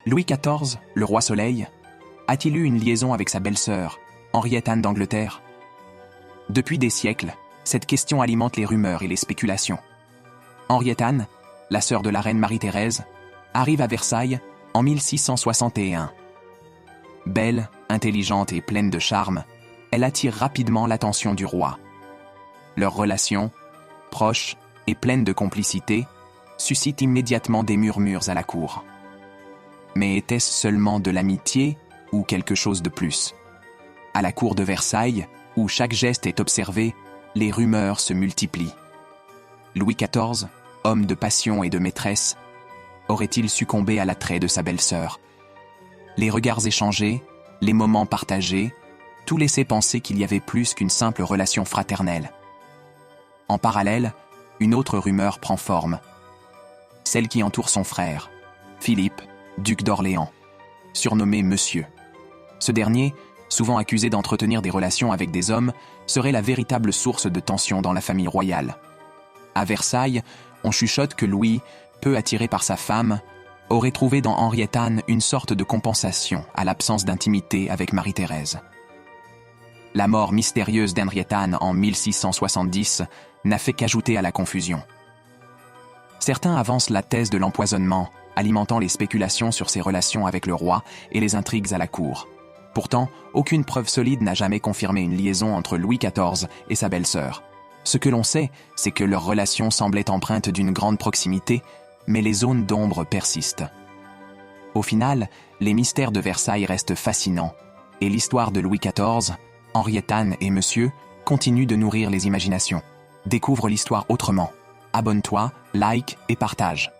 Louis XIV, le roi Soleil, a-t-il eu une liaison avec sa belle-sœur, Henriette Anne d'Angleterre? Depuis des siècles, cette question alimente les rumeurs et les spéculations. Henriette Anne, la sœur de la reine Marie-Thérèse, arrive à Versailles en 1661. Belle, intelligente et pleine de charme, elle attire rapidement l'attention du roi. Leur relation, proche et pleine de complicité, suscite immédiatement des murmures à la cour. Mais était-ce seulement de l'amitié ou quelque chose de plus? À la cour de Versailles, où chaque geste est observé, les rumeurs se multiplient. Louis XIV, homme de passion et de maîtresse, aurait-il succombé à l'attrait de sa belle-sœur? Les regards échangés, les moments partagés, tout laissait penser qu'il y avait plus qu'une simple relation fraternelle. En parallèle, une autre rumeur prend forme. Celle qui entoure son frère, Philippe, duc d'Orléans, surnommé Monsieur. Ce dernier, souvent accusé d'entretenir des relations avec des hommes, serait la véritable source de tension dans la famille royale. À Versailles, on chuchote que Louis, peu attiré par sa femme, aurait trouvé dans Henriette Anne une sorte de compensation à l'absence d'intimité avec Marie-Thérèse. La mort mystérieuse d'Henriette Anne en 1670 n'a fait qu'ajouter à la confusion. Certains avancent la thèse de l'empoisonnement, alimentant les spéculations sur ses relations avec le roi et les intrigues à la cour. Pourtant, aucune preuve solide n'a jamais confirmé une liaison entre Louis XIV et sa belle-sœur. Ce que l'on sait, c'est que leur relation semblait empreinte d'une grande proximité, mais les zones d'ombre persistent. Au final, les mystères de Versailles restent fascinants, et l'histoire de Louis XIV, Henriette Anne et Monsieur continue de nourrir les imaginations. Découvre l'histoire autrement. Abonne-toi, like et partage.